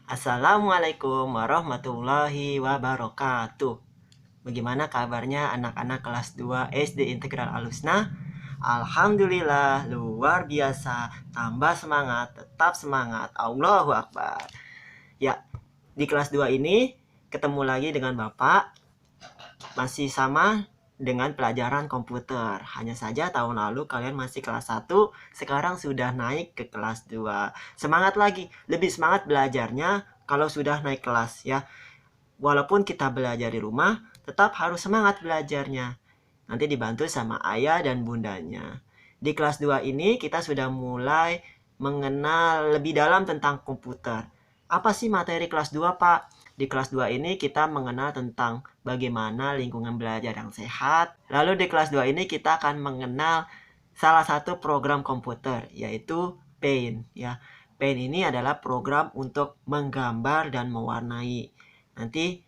Assalamualaikum warahmatullahi wabarakatuh. Bagaimana kabarnya anak-anak kelas 2 SD Integral Alusna? Alhamdulillah, luar biasa. Tambah semangat, tetap semangat. Allahu Akbar. Ya, di kelas 2 ini ketemu lagi dengan Bapak. Masih sama dengan pelajaran komputer. Hanya saja tahun lalu kalian masih kelas 1, sekarang sudah naik ke kelas 2. Semangat lagi, lebih semangat belajarnya kalau sudah naik kelas ya. Walaupun kita belajar di rumah, tetap harus semangat belajarnya. Nanti dibantu sama ayah dan bundanya. Di kelas 2 ini kita sudah mulai mengenal lebih dalam tentang komputer. Apa sih materi kelas 2, Pak? Di kelas 2 ini kita mengenal tentang bagaimana lingkungan belajar yang sehat. Lalu di kelas 2 ini kita akan mengenal salah satu program komputer, yaitu Paint ya. Paint ini adalah program untuk menggambar dan mewarnai. Nanti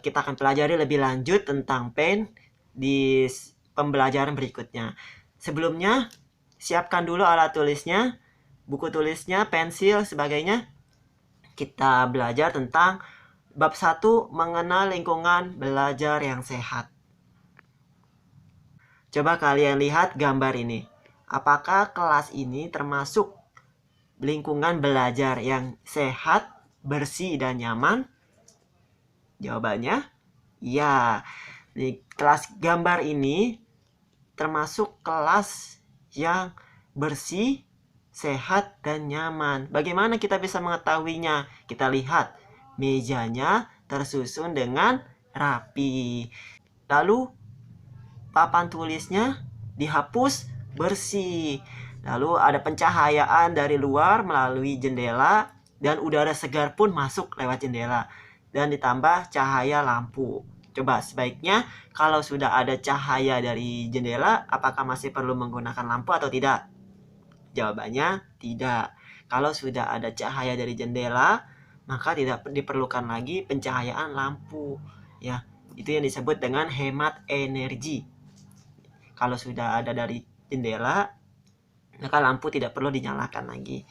kita akan pelajari lebih lanjut tentang Paint di pembelajaran berikutnya. Sebelumnya, siapkan dulu alat tulisnya, buku tulisnya, pensil, sebagainya. Kita belajar tentang bab 1, mengenal lingkungan belajar yang sehat. Coba kalian lihat gambar ini. Apakah kelas ini termasuk lingkungan belajar yang sehat, bersih, dan nyaman? Jawabannya, ya. Di kelas gambar ini termasuk kelas yang bersih, sehat, dan nyaman. Bagaimana kita bisa mengetahuinya? Kita lihat mejanya tersusun dengan rapi. Lalu papan tulisnya dihapus bersih. Lalu ada pencahayaan dari luar melalui jendela dan udara segar pun masuk lewat jendela. Dan ditambah cahaya lampu. Coba sebaiknya kalau sudah ada cahaya dari jendela, apakah masih perlu menggunakan lampu atau tidak? Jawabannya tidak. Kalau sudah ada cahaya dari jendela, maka tidak diperlukan lagi pencahayaan lampu. Ya, itu yang disebut dengan hemat energi. Kalau sudah ada dari jendela, maka lampu tidak perlu dinyalakan lagi.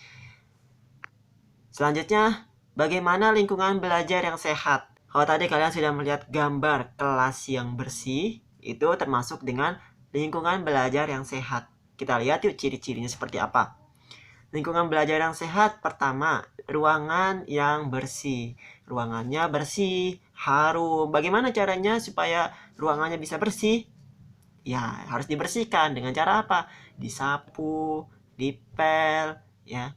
Selanjutnya, bagaimana lingkungan belajar yang sehat? Kalau tadi kalian sudah melihat gambar kelas yang bersih, itu termasuk dengan lingkungan belajar yang sehat. Kita lihat yuk ciri-cirinya seperti apa. Lingkungan belajar yang sehat, pertama, ruangan yang bersih. Ruangannya bersih, harum. Bagaimana caranya supaya ruangannya bisa bersih? Ya, harus dibersihkan. Dengan cara apa? Disapu, dipel, ya,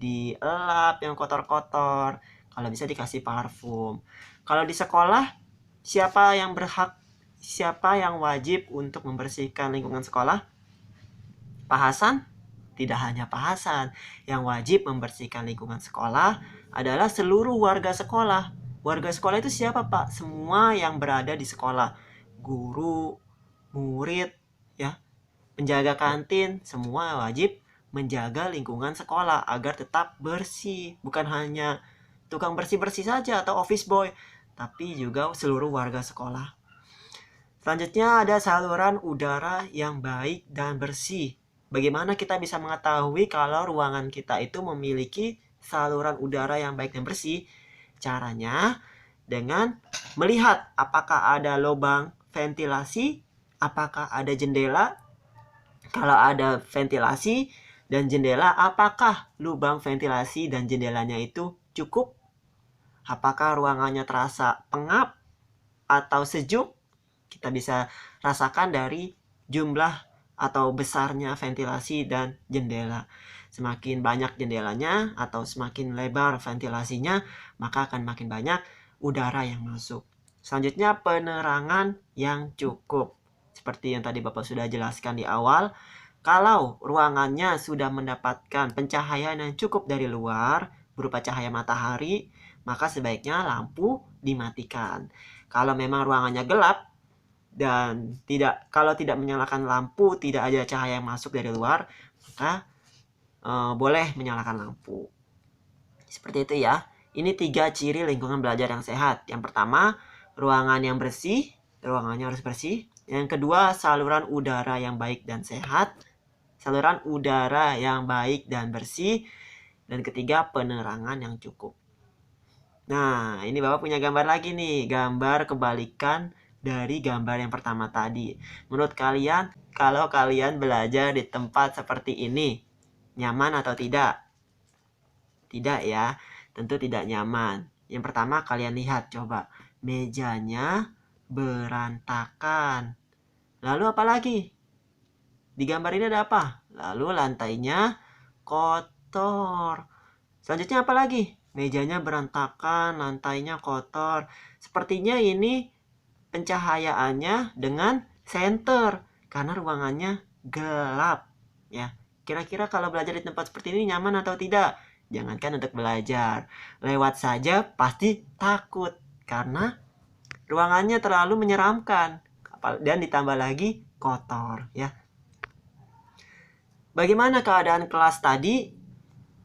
dielap yang kotor-kotor. Kalau bisa dikasih parfum. Kalau di sekolah, siapa yang wajib untuk membersihkan lingkungan sekolah? Pak Hasan? Tidak hanya Pak Hasan. Yang wajib membersihkan lingkungan sekolah adalah seluruh warga sekolah. Warga sekolah itu siapa, Pak? Semua yang berada di sekolah. Guru, murid, ya, penjaga kantin, semua wajib menjaga lingkungan sekolah agar tetap bersih. Bukan hanya tukang bersih-bersih saja atau office boy, tapi juga seluruh warga sekolah. Selanjutnya ada saluran udara yang baik dan bersih. Bagaimana kita bisa mengetahui kalau ruangan kita itu memiliki saluran udara yang baik dan bersih? Caranya dengan melihat apakah ada lubang ventilasi, apakah ada jendela. Kalau ada ventilasi dan jendela, apakah lubang ventilasi dan jendelanya itu cukup? Apakah ruangannya terasa pengap atau sejuk? Kita bisa rasakan dari jumlah atau besarnya ventilasi dan jendela. Semakin banyak jendelanya atau semakin lebar ventilasinya, maka akan makin banyak udara yang masuk. Selanjutnya, penerangan yang cukup. Seperti yang tadi Bapak sudah jelaskan di awal, kalau ruangannya sudah mendapatkan pencahayaan yang cukup dari luar, berupa cahaya matahari, maka sebaiknya lampu dimatikan. Kalau memang ruangannya gelap dan kalau tidak menyalakan lampu, tidak ada cahaya yang masuk dari luar, maka boleh menyalakan lampu. Seperti itu ya. Ini 3 ciri lingkungan belajar yang sehat. Yang pertama, ruangan yang bersih, ruangannya harus bersih. Yang kedua, saluran udara yang baik dan sehat. Saluran udara yang baik dan bersih. Dan ketiga, penerangan yang cukup. Nah, ini Bapak punya gambar lagi nih, gambar kebalikan dari gambar yang pertama tadi. Menurut kalian, kalau kalian belajar di tempat seperti ini, nyaman atau tidak? Tidak ya, tentu tidak nyaman. Yang pertama kalian lihat coba, mejanya berantakan. Lalu apa lagi? Di gambar ini ada apa? Lalu lantainya kotor. Selanjutnya apa lagi? Mejanya berantakan, lantainya kotor. Sepertinya ini pencahayaannya dengan senter karena ruangannya gelap. Ya, kira-kira kalau belajar di tempat seperti ini nyaman atau tidak? Jangankan untuk belajar, lewat saja pasti takut karena ruangannya terlalu menyeramkan dan ditambah lagi kotor. Ya, bagaimana keadaan kelas tadi?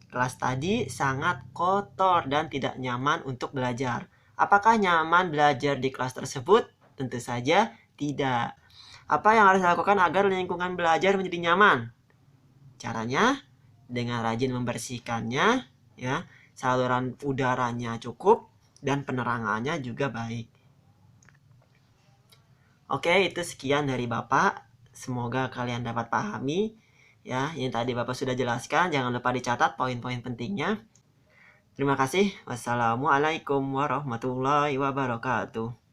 Kelas tadi sangat kotor dan tidak nyaman untuk belajar. Apakah nyaman belajar di kelas tersebut? Tentu saja tidak. Apa yang harus dilakukan agar lingkungan belajar menjadi nyaman? Caranya dengan rajin membersihkannya, ya, saluran udaranya cukup dan penerangannya juga baik. Oke, itu sekian dari Bapak. Semoga kalian dapat pahami. Ya, yang tadi Bapak sudah jelaskan, jangan lupa dicatat poin-poin pentingnya. Terima kasih. Wassalamualaikum warahmatullahi wabarakatuh.